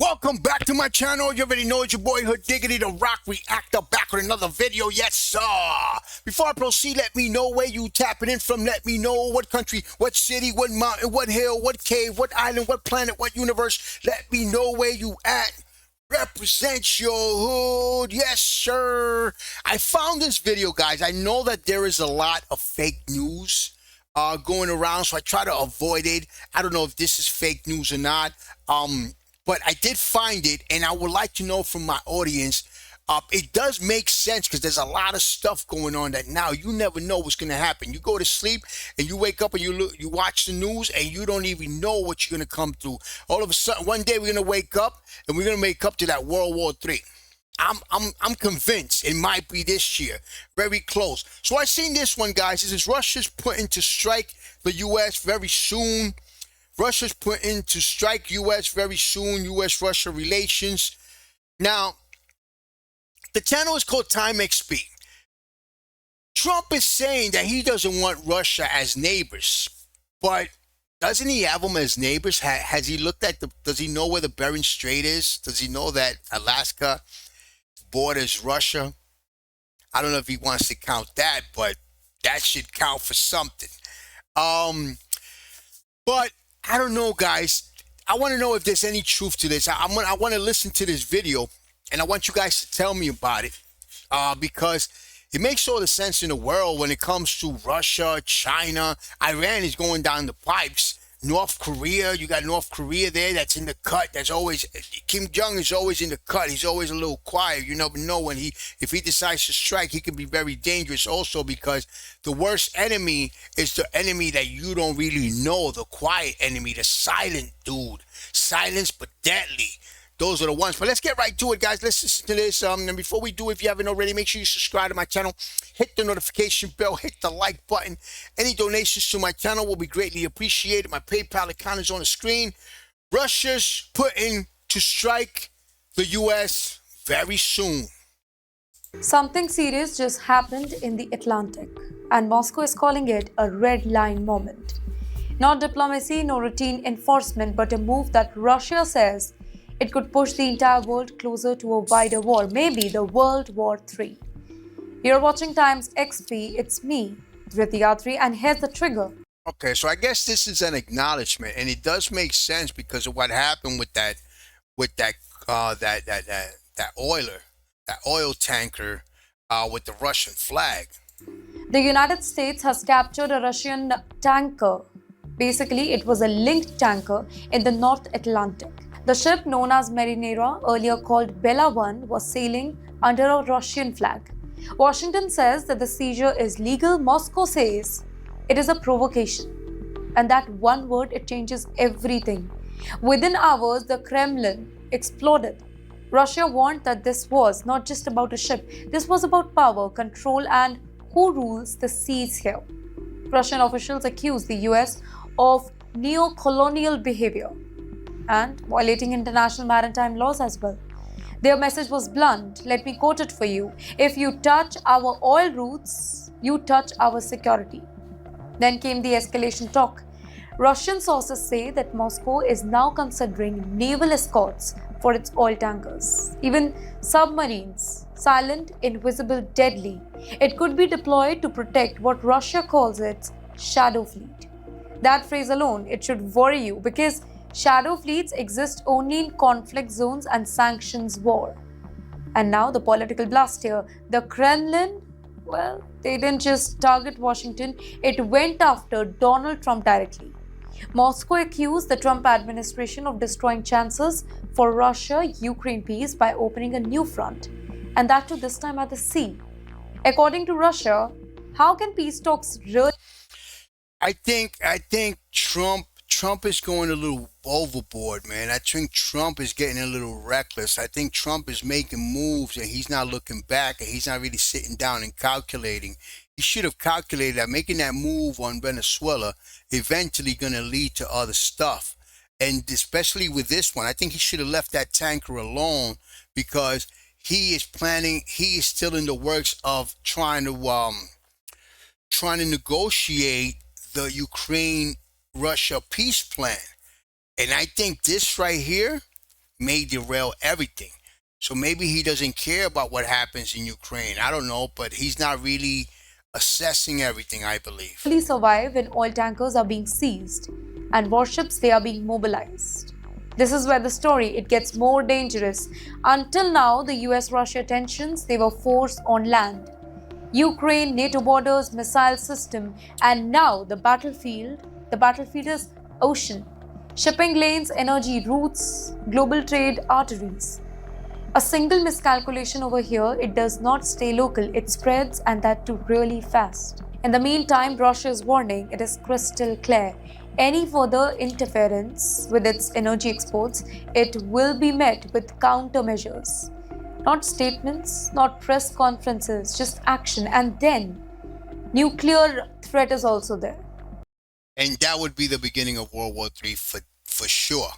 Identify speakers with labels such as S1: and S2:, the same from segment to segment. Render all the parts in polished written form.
S1: Welcome back to my channel. You already know it's your boy Hood Diggity, the Rock Reactor, back with another video. Yes, sir. Before I proceed, let me know where you tapping in from. Let me know what country, what city, what mountain, what hill, what cave, what island, what planet, what universe. Let me know where you at. Represent your hood. Yes, sir. I found this video, guys. I know that there is a lot of fake news going around, so I try to avoid it. I don't know if this is fake news or not. But I did find it, and I would like to know from my audience, it does make sense because there's a lot of stuff going on that now you never know what's going to happen. You go to sleep and you wake up and you watch the news and you don't even know what you're going to come through. All of a sudden, one day we're going to wake up and we're going to make up to that World War III. I'm convinced it might be this year, very close. So I seen this one, guys. This is Russia's putting to strike the U.S. very soon. Russia's putting to strike U.S. very soon, U.S.-Russia relations. Now, the channel is called Time XP. Trump is saying that he doesn't want Russia as neighbors, but doesn't he have them as neighbors? Has he looked at does he know where the Bering Strait is? Does he know that Alaska borders Russia? I don't know if he wants to count that, but that should count for something. But I don't know, guys. I want to know if there's any truth to this. I want to listen to this video, and I want you guys to tell me about it because it makes all the sense in the world when it comes to Russia, China. Iran is going down the pipes. North Korea, you got North Korea there that's in the cut. That's always, Kim Jong is always in the cut. He's always a little quiet. You never know when if he decides to strike, he can be very dangerous also because the worst enemy is the enemy that you don't really know, the quiet enemy, the silent dude. Silence but deadly. Those are the ones. But let's get right to it, guys. Let's listen to this. And before we do, if you haven't already, make sure you subscribe to my channel. Hit the notification bell. Hit the like button. Any donations to my channel will be greatly appreciated. My PayPal account is on the screen. Russia's putting to strike the U.S. very soon.
S2: Something serious just happened in the Atlantic, and Moscow is calling it a red line moment. Not diplomacy, no routine enforcement, but a move that Russia says it could push the entire world closer to a wider war, maybe the World War III. You're watching Times XP. It's me, Reactor, and here's the trigger.
S1: Okay, so I guess this is an acknowledgement, and it does make sense because of what happened with that oil tanker with the Russian flag.
S2: The United States has captured a Russian tanker. Basically, it was a linked tanker in the North Atlantic. The ship, known as Marinera, earlier called Bella 1, was sailing under a Russian flag. Washington says that the seizure is legal. Moscow says it is a provocation. And that one word, it changes everything. Within hours, the Kremlin exploded. Russia warned that this was not just about a ship. This was about power, control, and who rules the seas here. Russian officials accused the US of neo-colonial behavior and violating international maritime laws as well. Their message was blunt. Let me quote it for you. If you touch our oil routes, you touch our security. Then came the escalation talk. Russian sources say that Moscow is now considering naval escorts for its oil tankers. Even submarines, silent, invisible, deadly. It could be deployed to protect what Russia calls its shadow fleet. That phrase alone, it should worry you because shadow fleets exist only in conflict zones and sanctions war. And now the political blast here. The Kremlin, well, they didn't just target Washington, it went after Donald Trump directly. Moscow accused the Trump administration of destroying chances for Russia-Ukraine peace by opening a new front, and that too this time at the sea. According to Russia, how can peace talks really?
S1: I think Trump is going a little overboard, man. I think Trump is getting a little reckless. I think Trump is making moves and he's not looking back and he's not really sitting down and calculating. He should have calculated that making that move on Venezuela eventually going to lead to other stuff. And especially with this one, I think he should have left that tanker alone because he is still in the works of trying to negotiate the Ukraine-Russia peace plan. And I think this right here may derail everything. So maybe he doesn't care about what happens in Ukraine. I don't know, but he's not really assessing everything, I believe.
S2: Only survive when oil tankers are being seized and warships they are being mobilized. This is where the story it gets more dangerous. Until now, the US-Russia tensions they were forced on land. Ukraine, NATO borders, missile system, and now the battlefield. The battlefield is ocean. Shipping lanes, energy routes, global trade arteries. A single miscalculation over here, it does not stay local, it spreads and that too really fast. In the meantime, Russia is warning, it is crystal clear. Any further interference with its energy exports, it will be met with countermeasures. Not statements, not press conferences, just action. And then, nuclear threat is also there.
S1: And that would be the beginning of World War III for sure.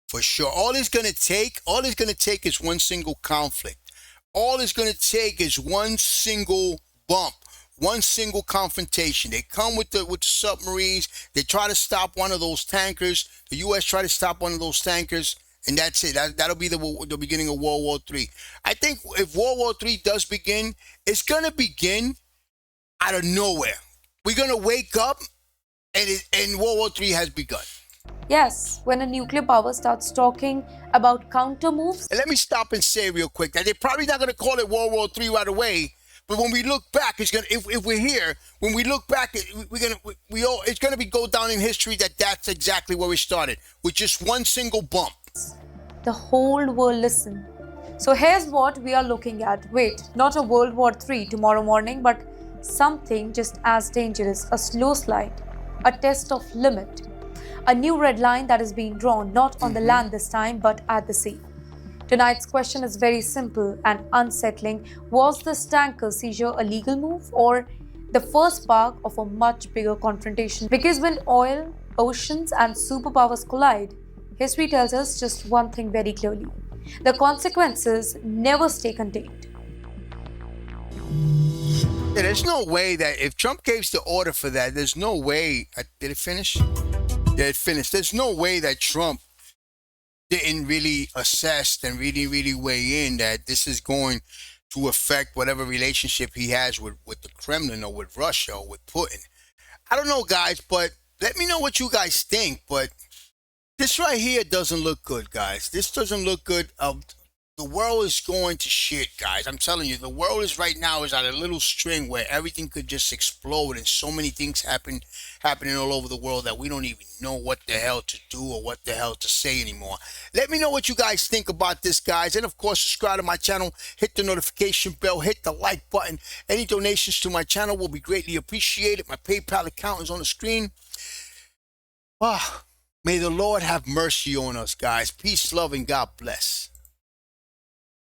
S1: For sure. All it's gonna take is one single conflict. All it's gonna take is one single bump, one single confrontation. They come with the submarines, they try to stop one of those tankers, the US try to stop one of those tankers, and that's it. That'll be the beginning of World War III. I think if World War III does begin, it's gonna begin out of nowhere. We're gonna wake up and World War III has begun.
S2: Yes, when a nuclear power starts talking about counter moves.
S1: And let me stop and say real quick that they're probably not going to call it World War III right away. But when we look back, it's gonna. If we're here, when we look back, it's gonna go down in history that that's exactly where we started with just one single bump.
S2: The whole world listen. So here's what we are looking at. Wait, not a World War III tomorrow morning, but something just as dangerous. A slow slide, a test of limit. A new red line that is being drawn not on the land this time but at the sea. Tonight's question is very simple and unsettling. Was this tanker seizure a legal move or the first spark of a much bigger confrontation? Because when oil, oceans and superpowers collide, history tells us just one thing very clearly. The consequences never stay contained.
S1: Yeah, there's no way that if Trump gave the order for that, there's no way. Did it finish? Yeah, it finished. There's no way that Trump didn't really assess and really weigh in that this is going to affect whatever relationship he has with the Kremlin or with Russia or with Putin. I don't know, guys, but let me know what you guys think. But this right here doesn't look good, guys. This doesn't look good. The world is going to shit, guys. I'm telling you, the world is right now is at a little string where everything could just explode and so many things happening all over the world that we don't even know what the hell to do or what the hell to say anymore. Let me know what you guys think about this, guys. And of course, subscribe to my channel, hit the notification bell, hit the like button. Any donations to my channel will be greatly appreciated. My PayPal account is on the screen. May the Lord have mercy on us, guys. Peace, love, and God bless.